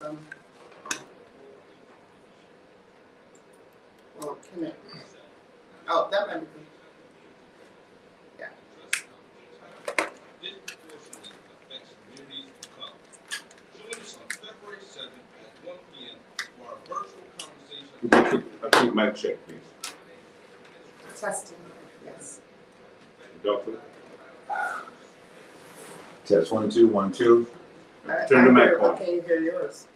Um, well, can it? Oh, that might be good. Yeah. Disproportionately affects communities of color. Join us on February 7th at 1 p.m. for our virtual conversation. A quick mic check, please. Testing. Yes. Doctor. Test 1 2 1 2. Turn I the mic hear, on. I can't hear yours.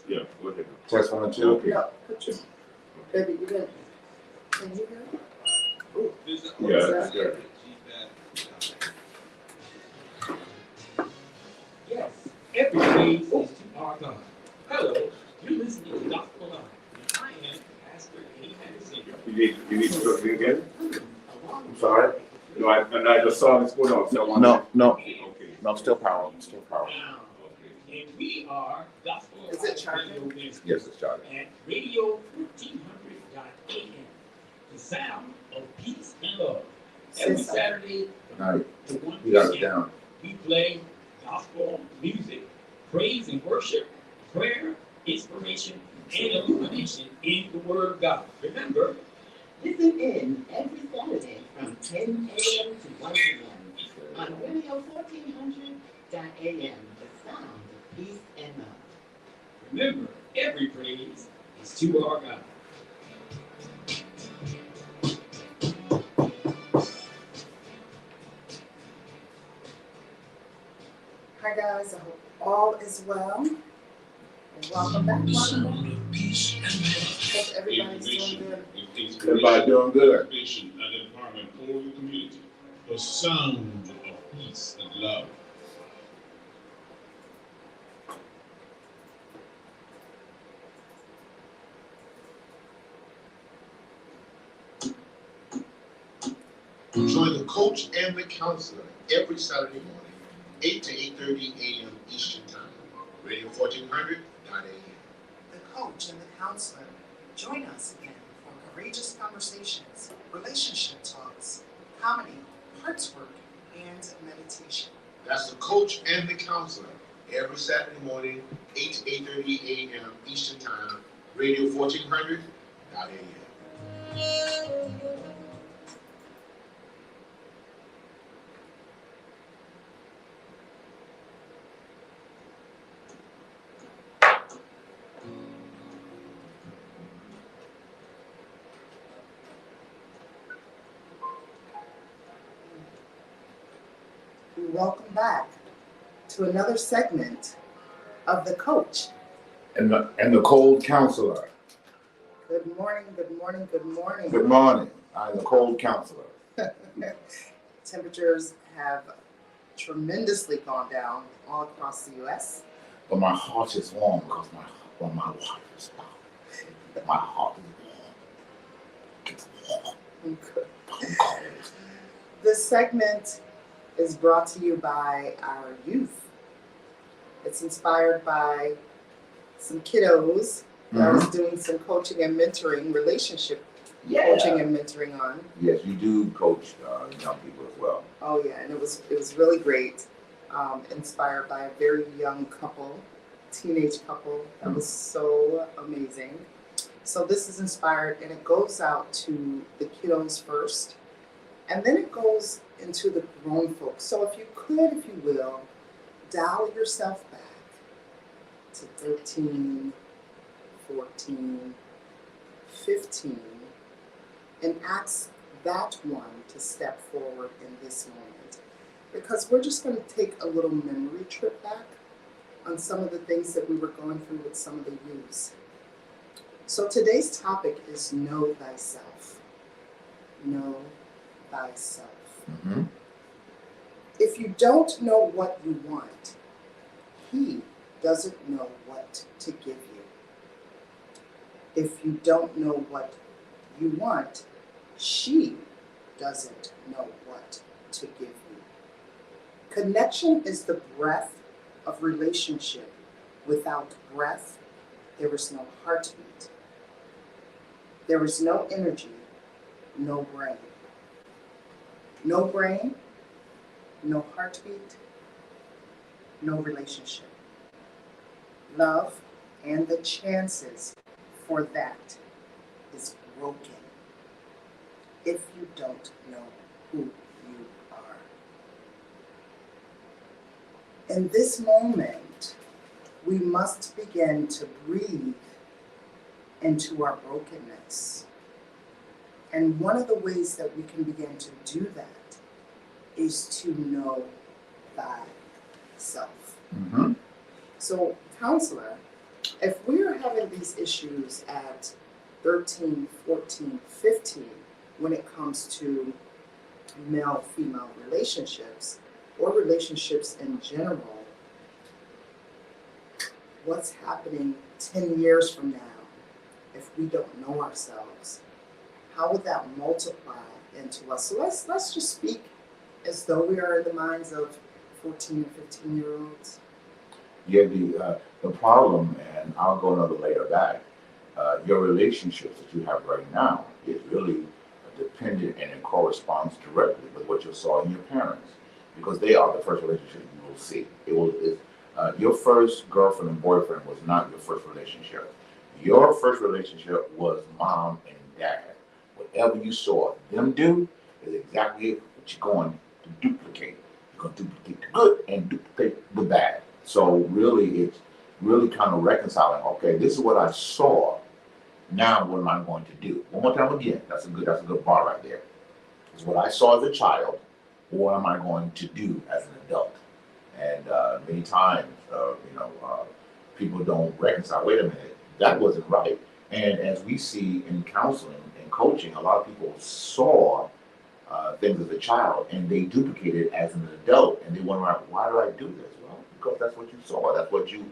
Yeah, go ahead. Test 1 2. Okay. No, put your baby. You didn't. Can you hear? Ooh. Yeah, What's that's good. Yes, every praise is to our God. Hello, you're listening to Gospel Live. And I am Pastor Eddie Henderson. You need to talk to me again? I'm sorry? No, I just saw this going on. So No. Okay. No, still power. Still power. Now, and we are Gospel Is Live it charging? Radio Ministry Yes, it's charging. at radio 1400.am. The sound of peace and love. Every Saturday Night. to 1 You got it p.m. down. we play gospel music, praise and worship, prayer, inspiration, and illumination in the Word of God. Remember, Listen in every Saturday from 10 a.m. to 1 p.m. on radio 1400.am, the sound of peace and love. remember, every praise is to our God. Hi guys. I hope all is well. And welcome back. Hope everybody's doing good. Everybody doing good. Inspiration and empowerment for the community. The sound of peace and love. Join the coach and the counselor every Saturday morning, 8 to 8:30 a.m. Eastern Time. Radio 1400.am. The coach and the counselor. Join us again for courageous conversations, relationship talks, comedy, hearts work, and meditation. That's the coach and the counselor every Saturday morning, 8 to 8:30 a.m. Eastern Time. Radio 1400.am. Welcome back to another segment of the coach. And the cold counselor. Good morning. Good morning. Good morning. Good morning. I'm the cold counselor. Temperatures have tremendously gone down all across the U.S. But my heart is warm because my wife is down. My heart is warm. It's warm. I'm cold. This segment is brought to you by our youth. It's inspired by some kiddos that I was doing some coaching and mentoring, relationship coaching and mentoring on. Yes, you do coach young people as well. Oh yeah, and it was really great. Inspired by a very young couple, teenage couple. That was so amazing. So this is inspired, and it goes out to the kiddos first, and then it goes into the grown folks. So if you could, if you will, dial yourself back to 13, 14, 15, and ask that one to step forward in this moment. Because we're just going to take a little memory trip back on some of the things that we were going through with some of the youths. So today's topic is know thyself. Know thyself. Mm-hmm. If you don't know what you want, he doesn't know what to give you. If you don't know what you want, she doesn't know what to give you. Connection is the breath of relationship. Without breath, there is no heartbeat. There is no energy, no brain. No brain, no heartbeat, no relationship. love, and the chances for that is broken if you don't know who you are. In this moment, we must begin to breathe into our brokenness. And one of the ways that we can begin to do that is to know thyself. Mm-hmm. So, counselor, if we're having these issues at 13, 14, 15, when it comes to male-female relationships or relationships in general, what's happening 10 years from now if we don't know ourselves? How would that multiply into us? So let's just speak as though we are in the minds of 14 and 15-year-olds. Yeah, the problem, and I'll go another layer back. Your relationships that you have right now is really dependent and it corresponds directly with what you saw in your parents, because they are the first relationship you will see. Your first girlfriend and boyfriend was not your first relationship. Your first relationship was mom and dad. Whatever you saw them do is exactly what you're going to duplicate. You're going to duplicate the good and duplicate the bad. So really, it's really kind of reconciling. Okay, this is what I saw. Now, what am I going to do? One more time again. That's a good bar right there. It's what I saw as a child. What am I going to do as an adult? And many times, people don't reconcile. Wait a minute, that wasn't right. And as we see in counseling and coaching, a lot of people saw things as a child and they duplicate it as an adult, and they wonder, why do I do this? Well, because that's what you saw. That's what you.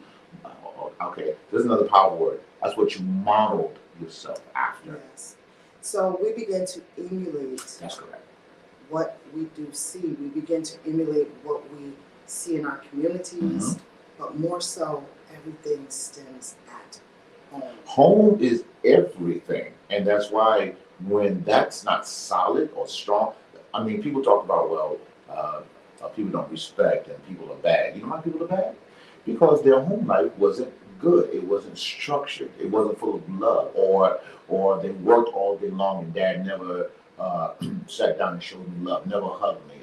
Okay, there's another power word. That's what you modeled yourself after. Yes. So we begin to emulate That's correct. what we do see. We begin to emulate what we see in our communities, but more so, everything stems at home. Home is everything, and that's why when that's not solid or strong, I mean, people talk about, well, people don't respect and people are bad. You know why people are bad? Because their home life wasn't good. It wasn't structured. It wasn't full of love, or they worked all day long and dad never sat down and showed me love, never hugged me,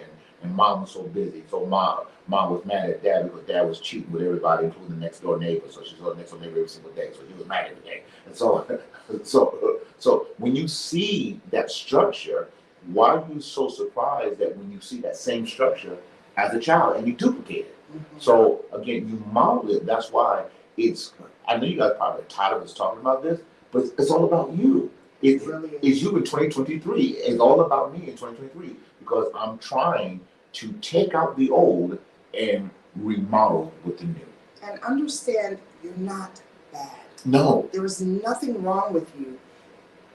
and mom was so busy. So mom was mad at dad because dad was cheating with everybody, including the next door neighbor. So she saw the next door neighbor every single day. So he was mad every day. And so when you see that structure, why are you so surprised that when you see that same structure as a child and you duplicate it? So again, you model it. That's why it's. I know you guys probably tired of us talking about this, but it's all about you. It's you in 2023. It's all about me in 2023 because I'm trying to take out the old and remodel with the new. And understand you're not bad. No. There is nothing wrong with you.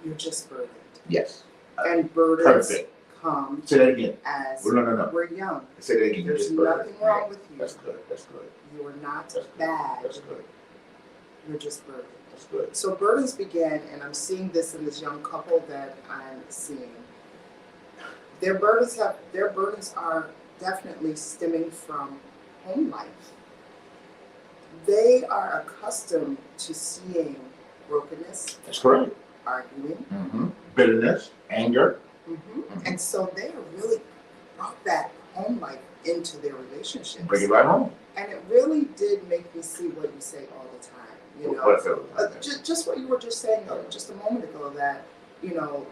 You're just burdened. Yes. And burdens Perfect. come Say that again. as No. we're young. Say that again. There's nothing wrong with you. That's good. That's good. You are not That's good. bad. That's good. You're just burdened. That's good. So burdens begin, and I'm seeing this in this young couple that I'm seeing. Their burdens are definitely stemming from home life. They are accustomed to seeing brokenness, That's correct. arguing, Bitterness, anger. and so they really brought that home life into their relationships. Bring it right home. And it really did make me see what you say all the time. You know, What's that? just what you were just saying just a moment ago, that, you know,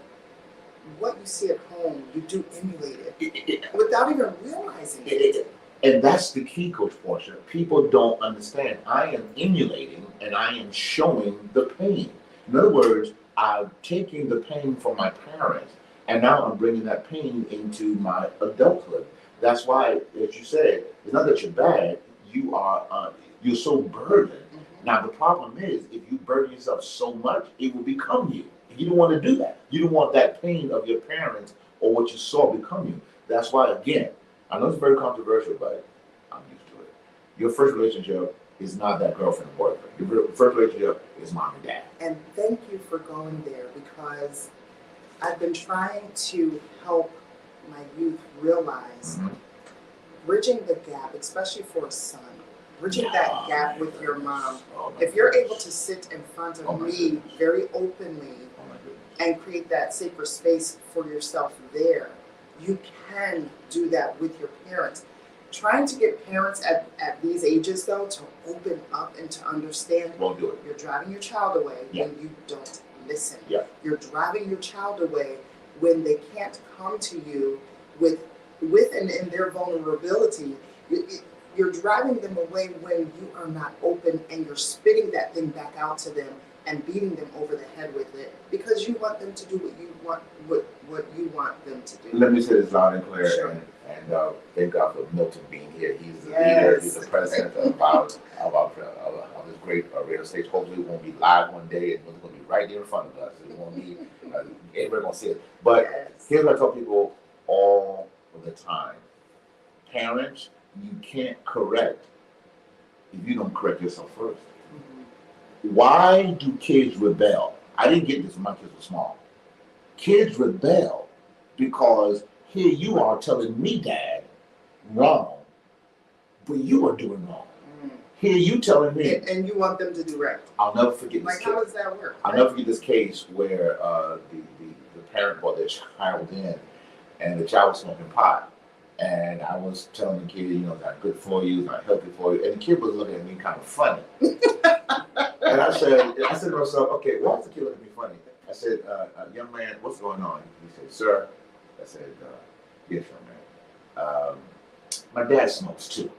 what you see at home, you do emulate it without even realizing it. And that's the key, Coach Portia. People don't understand. I am emulating and I am showing the pain. In other words, I'm taking the pain from my parents and now I'm bringing that pain into my adulthood. That's why, as you said, it's not that you're bad. You're so burdened. Now the problem is, if you burden yourself so much, it will become you. You don't want to do that. You don't want that pain of your parents or what you saw become you. That's why, again, I know it's very controversial, but I'm used to it. Your first relationship is not that girlfriend and boyfriend. Your first relationship is mom and dad. And thank you for going there, because I've been trying to help my youth realize bridging the gap, especially for a son, bridging that gap with your mom. Oh my If you're goodness. able to sit in front Oh of my me goodness. very openly Oh my goodness. and create that safer space for yourself there, you can do that with your parents. Trying to get parents at these ages though to open up and to understand Won't do it. you're driving your child away Yeah. when you don't listen. Yeah. You're driving your child away when they can't come to you with and in their vulnerability. You're driving them away when you are not open and you're spitting that thing back out to them and beating them over the head with it because you want them to do what you want them to do. Let me say this loud and clear, Sure. and thank God for Milton being here. He's the Yes. leader, he's the president of this great radio station. Hopefully, it won't be live one day, and it's going to be right there in front of us. It won't be everybody going to see it. But Yes. here's what I tell people all the time: parents, you can't correct if you don't correct yourself first. Mhm. Why do kids rebel? I didn't get this when my kids were small. Kids rebel because here you are telling me, Dad, wrong, but you are doing wrong. Mm. Here you telling me, And you want them to do right. I'll never forget this Like, how case. does that work? I'll never forget this case where the parent brought their child in, and the child was smoking pot. And I was telling the kid, it's not good for you, it's not healthy for you. And the kid was looking at me kind of funny. And I said to myself, okay, why is the kid looking at me funny? I said, young man, what's going on? He said, sir. I said, yes, young man. My dad smokes too.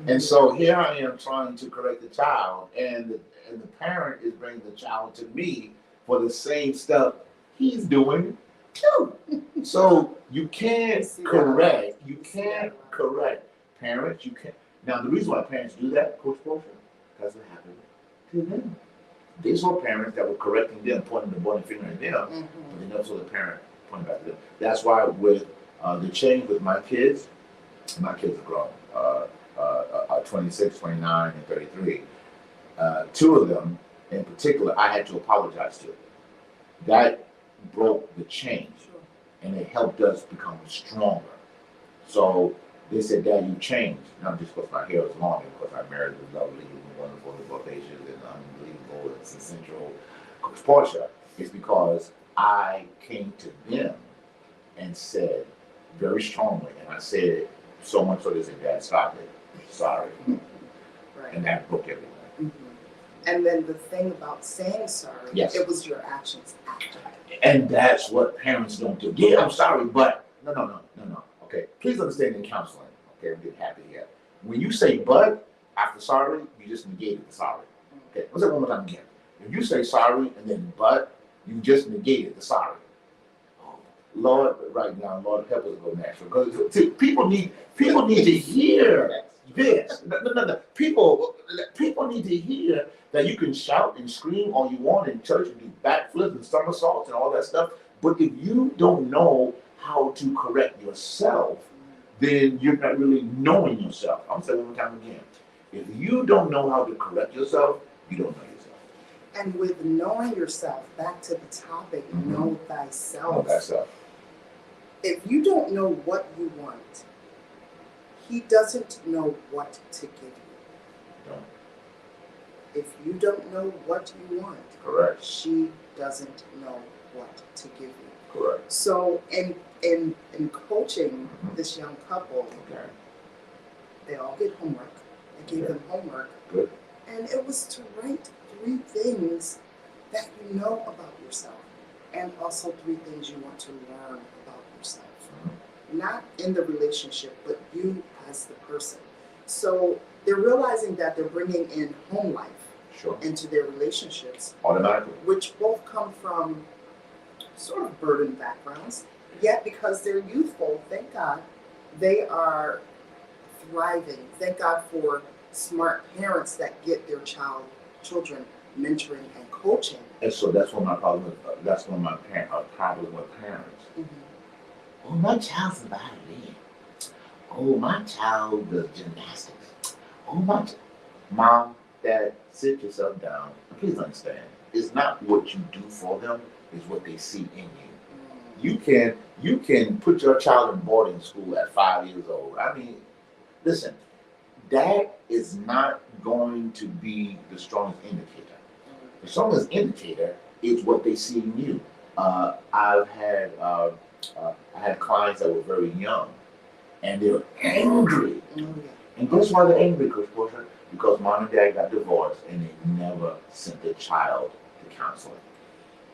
And so here I am trying to correct the child, and the parent is bringing the child to me for the same stuff he's doing too. So you can't correct. You can't correct parents. You can't. Now the reason why parents do that, Coach Portia, because it happened to them. They saw parents that were correcting them, pointing the finger at them, Mhm. but they never saw the parent pointing back at them. That's why with the change with my kids are grown. 26, 29, and 33. Two of them in particular, I had to apologize to. That broke the chain, Sure. and it helped us become stronger. So they said, Dad, you changed. Not just because my hair was long, and because I married the lovely, wonderful, vivacious, and unbelievable, and essential Coach Portia. It's because I came to them and said very strongly, and I said so much so they said, Dad, stop it. Sorry. Right. And that broke everything. Mhm. And then the thing about saying sorry, Yes. it was your actions after. And that's what parents don't do. Yeah, I'm sorry, but no. Okay, please understand in counseling. Okay, I'm getting happy here. When you say but after sorry, you just negated the sorry. Okay, let's say it one more time again. If you say sorry and then but, you just negated the sorry. Oh, Lord, right now, Lord, help us go natural. Because see, people need to hear this. No. People need to hear that you can shout and scream all you want in church and do backflips and somersaults and all that stuff. But if you don't know how to correct yourself, then you're not really knowing yourself. I'm saying one more time again. If you don't know how to correct yourself, you don't know yourself. And with knowing yourself, back to the topic, Mhm. know thyself. Know thyself. If you don't know what you want, he doesn't know what to give you. Don't. If you don't know what you want, Correct. she doesn't know what to give you. Correct. So in coaching this young couple, Okay. they all get homework. I gave them homework. Good. And it was to write 3 things that you know about yourself, and also 3 things you want to learn about yourself. Not in the relationship, but you as the person. So they're realizing that they're bringing in home life Sure. into their relationships, Automatically. which both come from sort of burdened backgrounds. Yet because they're youthful, thank God, they are thriving. Thank God for smart parents that get their children mentoring and coaching. And so that's one of my problems. That's one of my problem with parents. Oh, my child's a ballerina. Oh, my child does gymnastics. Oh, Mom, Dad, sit yourself down. Please understand, it's not what you do for them, it's what they see in you. You can put your child in boarding school at 5 years old. I mean, listen, that is not going to be the strongest indicator. The strongest indicator is what they see in you. I had clients that were very young, and they were angry. Oh, yeah. And guess why they're angry, Coach Porter? Because mom and dad got divorced, and they never sent their child to counseling.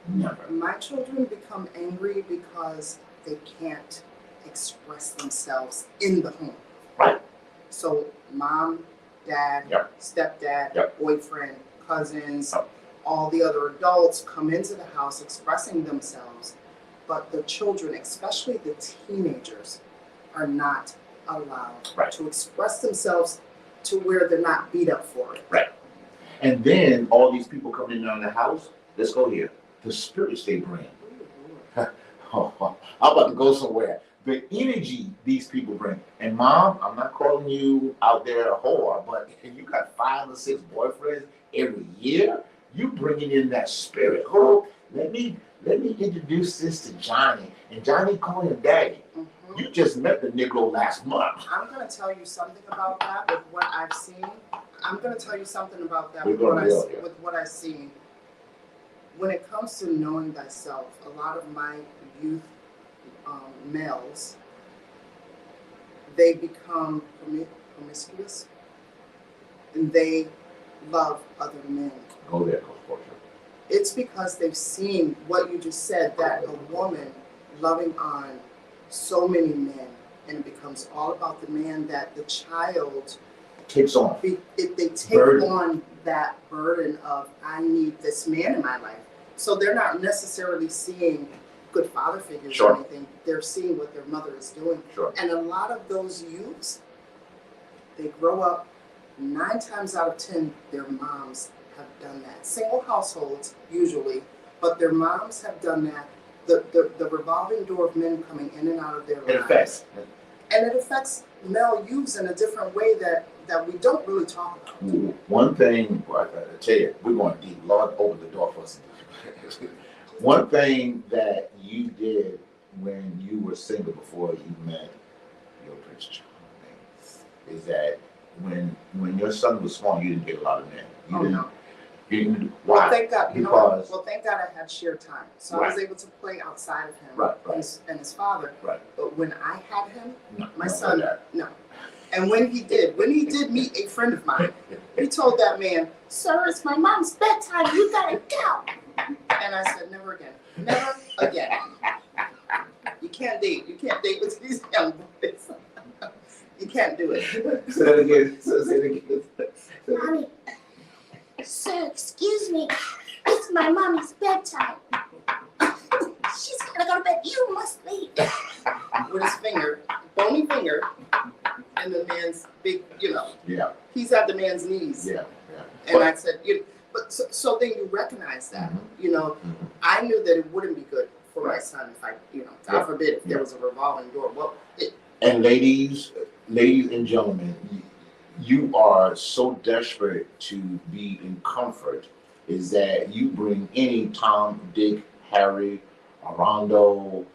Never. My children become angry because they can't express themselves in the home. Right. So mom, dad, Yep. stepdad, Yep. boyfriend, cousins, Yep. all the other adults come into the house expressing themselves, but the children, especially the teenagers, are not allowed Right. to express themselves to where they're not beat up for it. Right. And then all these people coming in on the house, let's go here. The spirits they bring. I'm about to go somewhere. The energy these people bring. And mom, I'm not calling you out there a whore, but if you got 5 or 6 boyfriends every year, you bringing in that spirit. Oh, let me introduce this to Johnny, and Johnny calling him daddy. Mhm. You just met the Negro last month. I'm going to tell you something about that with what I've seen. I'm going to tell you something about that We're with what, gonna be out here. with what I've seen. When it comes to knowing thyself, a lot of my youth males, they become promiscuous and they love other men. Go there, Coach Porter. It's because they've seen what you just said, that a woman loving on so many men, and it becomes all about the man, that the child, Takes on. if they take Burden. on that burden of, I need this man in my life. So they're not necessarily seeing good father figures Sure. or anything. They're seeing what their mother is doing. Sure. And a lot of those youths, they grow up, 9 times out of 10, their moms have done that. Single households, usually, but their moms have done that. The revolving door of men coming in and out of their It lives. affects. And it affects male youths in a different way that we don't really talk about. One thing, well, I tell you, we're going deep. Lord, open the door for us. One thing that you did when you were single before you met your Prince Charming is that when your son was small, you didn't get a lot of men. You Oh, didn't. no. You didn't. Well, Why? thank God, Because- well, thank God I had shared time. So I was Right. able to play outside of him Right, and his father. Right. But when I had him, No, my no, son, that. no. And when he did meet a friend of mine, he told that man, "Sir, it's my mom's bedtime. You gotta go." And I said, "Never again. Never again. You can't date. You can't date with these young boys. You can't do it." Say it again. Say it again. Mommy, sir, excuse me. It's my mommy's bedtime. She's gonna go to bed. You must leave. With his finger, bony finger, and the man's big, Yeah, he's at the man's knees. yeah. And I said, but so then you recognize that, I knew that it wouldn't be good for my Right. son if I, Yeah. God forbid, if there Yeah. was a revolving door. Well, And ladies and gentlemen, you are so desperate to be in comfort is that you bring any Tom, Dick, Harry, Rondo,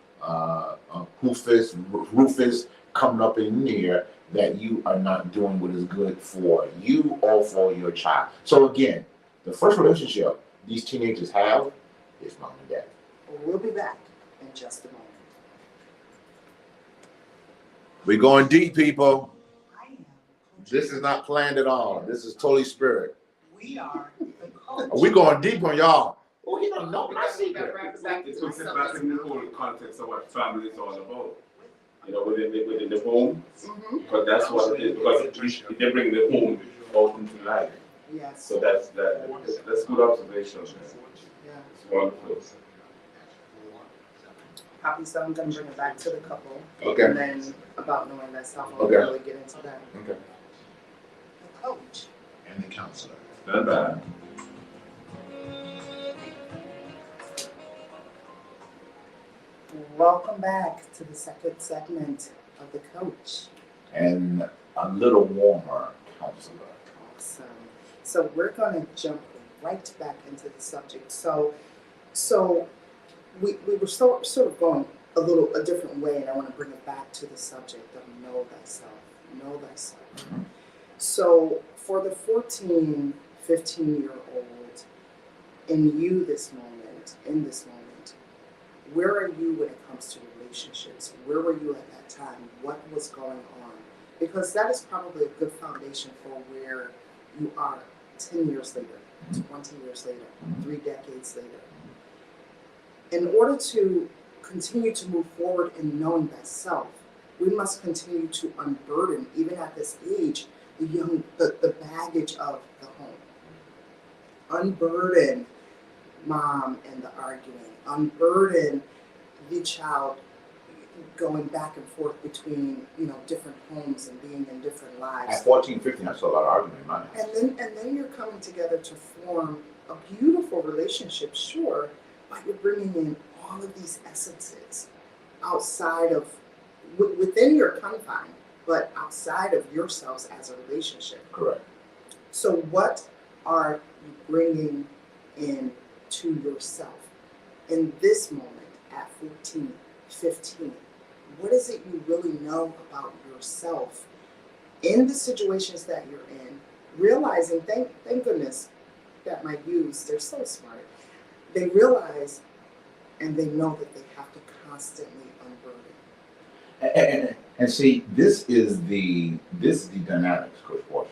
Rufus coming up in there that you are not doing what is good for you or for your child. So again, the first relationship these teenagers have is mom and dad. we'll be back in just a moment. We're going deep, people. I am. This is not planned at all. This is totally spirit. We are the coach. We going deep on y'all. Oh, he don't know my secret. It puts it back in the whole context of what family is all about. Within the home, Mm-hmm. because that's what it is. Because they bring the home out into life. Yes. So that's good observation. Yeah. It's wonderful. Poppy, so I'm gonna bring it back to the couple. Okay. And then about knowing thyself, I'll Okay. really get into that. Okay. The coach. And the counselor. Not bad. Welcome back to the second segment of the coach. And a little warmer counselor. Awesome. So we're going to jump right back into the subject. So we were sort of going a different way, and I want to bring it back to the subject of know thyself. know thyself. So for the 14, 15-year-old in you in this moment, where are you when it comes to relationships? Where were you at that time? What was going on? Because that is probably a good foundation for where you are 10 years later, 20 years later, 3 decades later. In order to continue to move forward in knowing thyself, we must continue to unburden, even at this age, the baggage of the home. Unburden mom and the arguing. Unburden the child going back and forth between, different homes and being in different lives. At 14, 15, I saw a lot of argument in my house. And then you're coming together to form a beautiful relationship, sure, but you're bringing in all of these essences outside of, within your confine, but outside of yourselves as a relationship. Correct. So what are you bringing in to yourself in this moment at 14, 15? What is it you really know about yourself in the situations that you're in? Realizing, thank goodness that my youths, they're so smart. They realize and they know that they have to constantly unburden. And see, this is the dynamics, Coach Portia.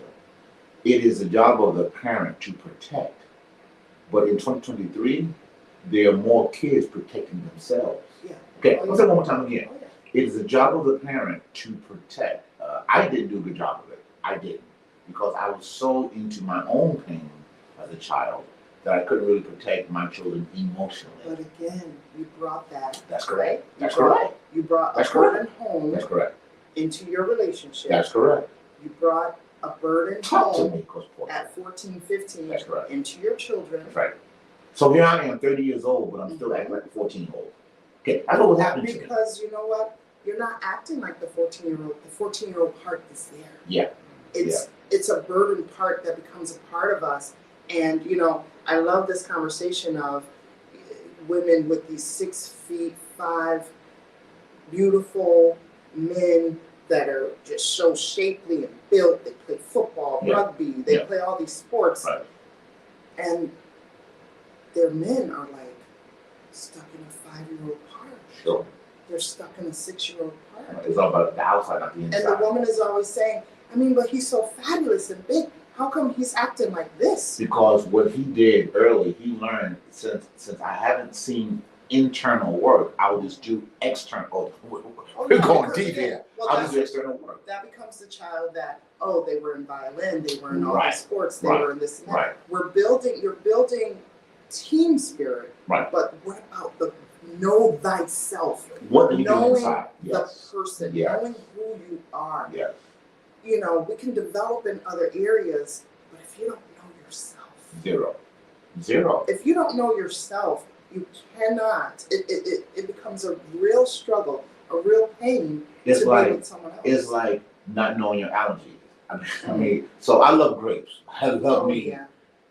It is the job of the parent to protect, but in 2023, there are more kids protecting themselves. Yeah. Okay, let's say one more time again. Oh, yeah. It is the job of the parent to protect. I didn't do a good job of it. I didn't, because I was so into my own pain as a child that I couldn't really protect my children emotionally. But again, you brought that. That's correct. That's You brought- correct. You brought That's a burden home That's correct. into your relationship. That's correct. You brought a burden Talk to home me, Coach Portia. at 14, 15 That's correct. into your children. That's right. So here I am, 30 years old, but I'm still acting like a 14-year-old. Okay, that's what was happening to me. Because you know what? You're not acting like the 14-year-old. The 14-year-old part is there. Yeah. It's a burden part that becomes a part of us. And I love this conversation of women with these 6'5" beautiful men that are just so shapely and built. They play football, rugby, they play all these sports. Right. And their men are like stuck in a 5-year-old part. Sure. They're stuck in a 6-year-old part. It's all about the outside, not the inside. And the woman is always saying, but he's so fabulous and big. How come he's acting like this? Because what he did early, he learned, since I haven't seen internal work, I will just do external. We're going deep here. Well, I'll just do external work. That becomes the child that, they were in violin, they were in all Right. the sports, they Right. were in this and that. Right. You're building team spirit. Right. But what about the know thyself? What do you do Knowing inside? Yes. the person, Yes. knowing who you are. Yes. We can develop in other areas, but if you don't know yourself. Zero. If you don't know yourself, you cannot. It becomes a real struggle, a real pain It's to be like with someone else. it's like not knowing your allergies. I mean, so I love grapes. I love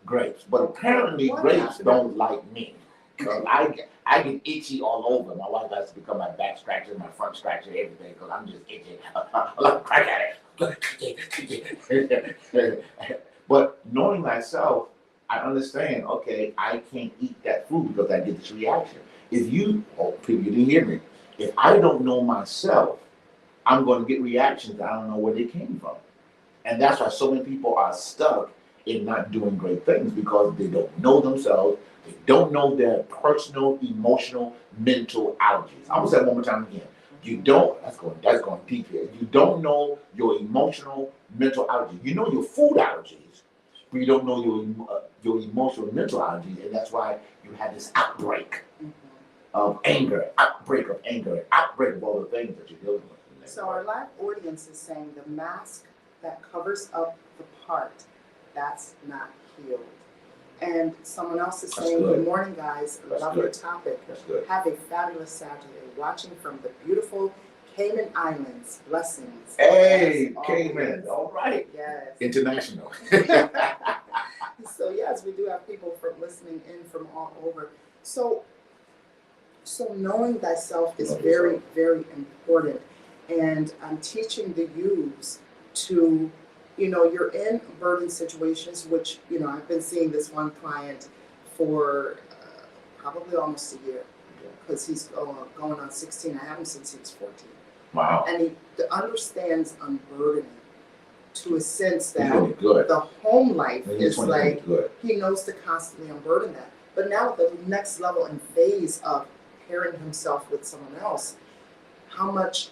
grapes, but apparently What grapes happened? don't like me. Cause I get itchy all over. My wife has to become my back scratcher, my front scratcher, everything. Cause I'm just itchy. I like crack at it. But knowing myself, I understand. Okay, I can't eat that food because I get this reaction. If you, people, you didn't hear me. If I don't know myself, I'm going to get reactions that I don't know where they came from. And that's why so many people are stuck in not doing great things, because they don't know themselves. They don't know their personal, emotional, mental allergies. I'm gonna say it one more time again. You don't. That's going deep here. You don't know your emotional, mental allergies. You know your food allergies, but you don't know your emotional, mental allergies, and that's why you have this outbreak of anger, outbreak of all the things that you're dealing with. So our live audience is saying the mask that covers up the part, that's not healed. And someone else is saying, good morning, guys. Love your topic. That's good. Have a fabulous Saturday. Watching from the beautiful Cayman Islands. Blessings. Hey, Yes, Cayman. always. All right. Yes. International. So yes, we do have people from listening in from all over. So knowing thyself is very, very important. And I'm teaching the youths to, you're in burden situations, which, I've been seeing this one client for probably almost a year, because he's going on 16. I have him since he was 14. Wow. And he understands unburdening to a sense He's that doing good. the home life He's is doing like, good. he knows to constantly unburden that. But now the next level and phase of pairing himself with someone else, how much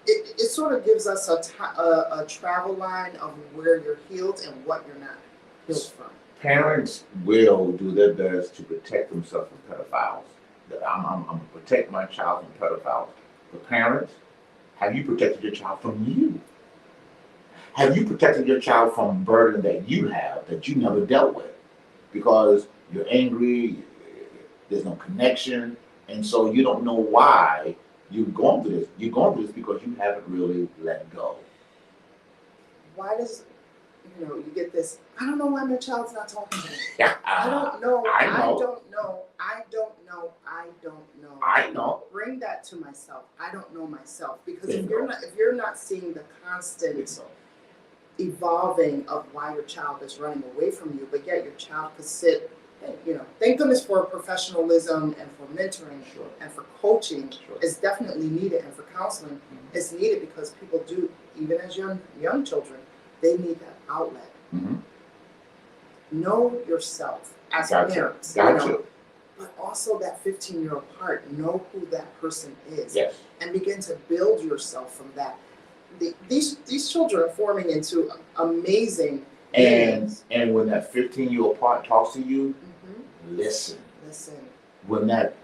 it sort of gives us a travel line of where you're healed and what you're not healed from. Parents will do their best to protect themselves from pedophiles. I'm going to protect my child from pedophiles. But parents, have you protected your child from you? Have you protected your child from burden that you have that you never dealt with? Because you're angry, there's no connection, and so you don't know why you're going through this. You're going through this because you haven't really let go. Why does, you get this, I don't know why my child's not talking to me. Yeah, I don't know. I know. I don't know. I don't know. I don't know. I know. Bring that to myself. I don't know myself, because Bingo. if you're not seeing the constant evolving of why your child is running away from you, but yet your child could sit, thank goodness for professionalism and for mentoring and for coaching. Is definitely needed, and for counseling it's needed, because people do, even as young children, they need that outlet. Know yourself as parents. Gotcha. But also that 15-year-old part, know who that person is. Yes. And begin to build yourself from that. These children are forming into amazing beings. And when that 15-year-old part talks to you, listen. When that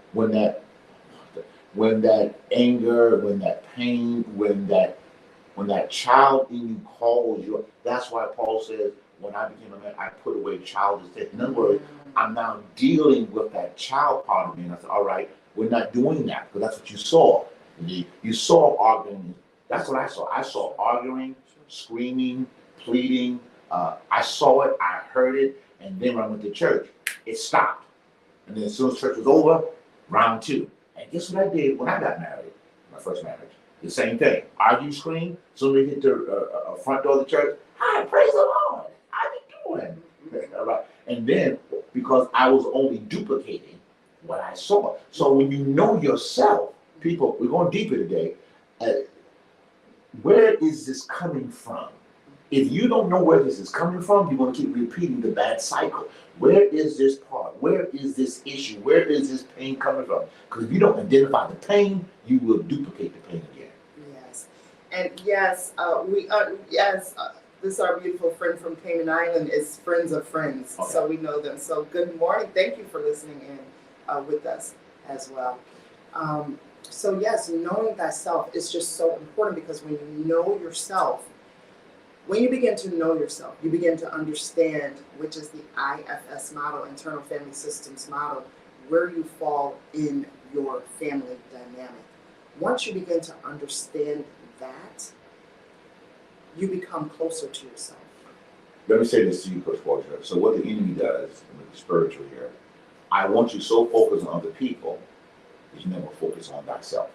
anger, when that pain, when that child in you calls you, that's why Paul says, when I became a man, I put away childish things. In other words, I'm now dealing with that child part of me. And I said, all right, we're not doing that, because that's what you saw. You saw arguing. That's what I saw. I saw arguing, screaming, pleading. I saw it, I heard it, and then when I went to church, it stopped. And then as soon as church was over, round two. And guess what I did when I got married, my first marriage? The same thing. Argue, scream. Soon as we hit the front door of the church, hi, praise the Lord. How you doing? All right. And then, because I was only duplicating what I saw. So when you know yourself, people, we're going deeper today. Where is this coming from? If you don't know where this is coming from, you're going to keep repeating the bad cycle. Where is this part? Where is this issue? Where is this pain coming from? Because if you don't identify the pain, you will duplicate the pain again. Yes. And yes, this is our beautiful friend from Cayman Island is Friends of Friends. Okay. So we know them. So good morning. Thank you for listening in with us as well. So yes, knowing thyself is just so important, because when you know yourself, when you begin to know yourself, you begin to understand, which is the IFS model, internal family systems model, where you fall in your family dynamic. Once you begin to understand that, you become closer to yourself. Let me say this to you, Coach Walter. So what the enemy does, in the spiritual here, I want you so focused on other people that you never focus on thyself.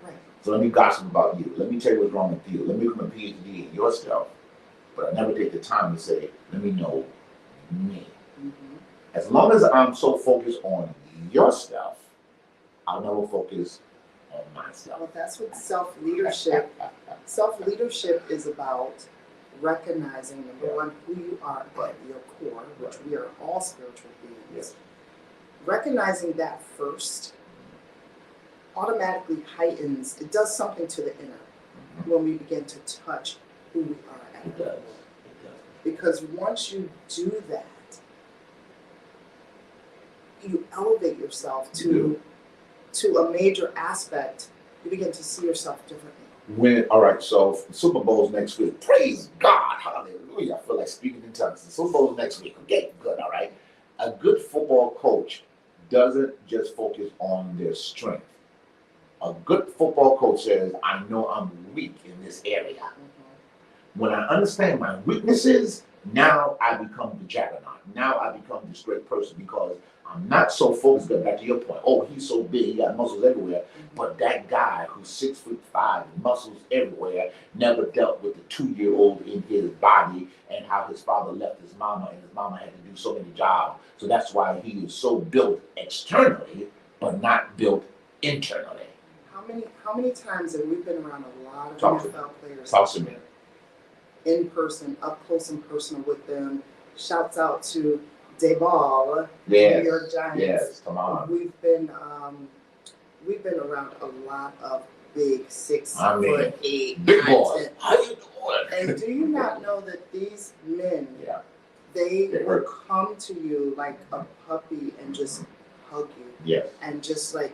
Right. So let me gossip about you. Let me tell you what's wrong with you. Let me become a PhD in yourself. But I never take the time to say, let me know me. As long as I'm so focused on your stuff, I'll never focus on myself. Well, that's what self-leadership is about. Recognizing, number one, who you are at your core, which we are all spiritual beings. Yes. Recognizing that first automatically heightens, it does something to the inner when we begin to touch who we are at It our does. core. Because once you do that, you elevate yourself to a major aspect. You begin to see yourself differently. All right, so Super Bowl's next week. Praise God, hallelujah. I feel like speaking in tongues. The Super Bowl's next week. Okay, good, all right. A good football coach doesn't just focus on their strength. A good football coach says, I know I'm weak in this area. When I understand my weaknesses, now I become the juggernaut. Now I become this great person, because I'm not so focused, but back to your point, oh, he's so big, he got muscles everywhere. But that guy who's 6'5", muscles everywhere, never dealt with the 2-year-old in his body and how his father left his mama and his mama had to do so many jobs. So that's why he is so built externally, but not built internally. How many times have we been around a lot of Talk to NFL players Talk to me. in person, up close and personal with them? Shouts out to Dayball, Yes, New York Giants. yes, come on. We've been around a lot of big 6 I mean, foot 8, big 9, boys. 10. How you doing? And do you not know that these men, Yeah. they They will hurt. come to you like a puppy and just hug you Yes. and just like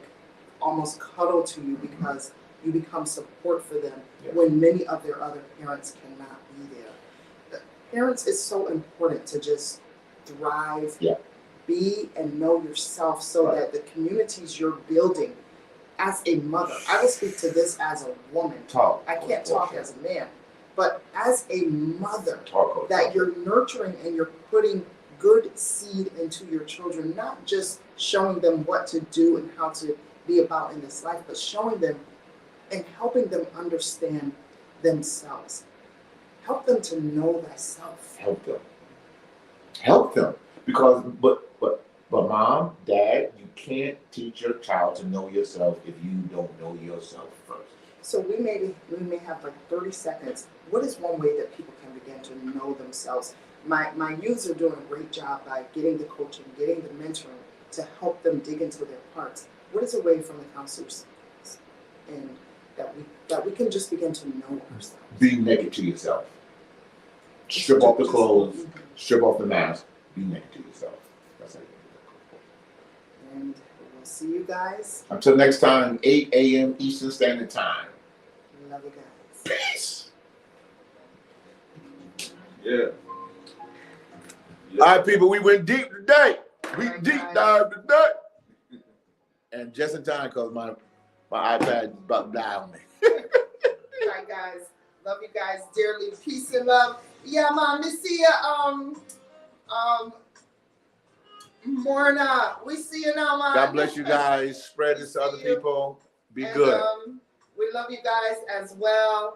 almost cuddle to you because you become support for them Yeah. when many of their other parents cannot be there. The parents is so important to just thrive, Yeah. be and know yourself so Right. that the communities you're building as a mother, I will speak to this as a woman. Talk. I can't talk as a man, but as a mother, Talk. that you're nurturing and you're putting good seed into your children, not just showing them what to do and how to be about in this life, but showing them and helping them understand themselves. Help them to know thyself. Help them. Help them. Because but mom, dad, you can't teach your child to know yourself if you don't know yourself first. So we may have like 30 seconds. What is one way that people can begin to know themselves? My youths are doing a great job by getting the coaching, getting the mentoring to help them dig into their parts. What is a way from the counselors and that we can just begin to know ourselves? Be naked to yourself. Strip off the clothes, strip off the mask, be naked to yourself. That's how you do it. And we'll see you guys. Until next time, 8 a.m. Eastern Standard Time. Love you guys. Peace. Yeah. All right, people, we went deep today. We All right, deep guys. dive today. And just in time, because my iPad is about to die on me. Bye, guys. Love you guys dearly. Peace and love. Yeah, man. We see you. Morna. We see you now, man. God bless you guys. Spread this to other people. Be And, good. we love you guys as well.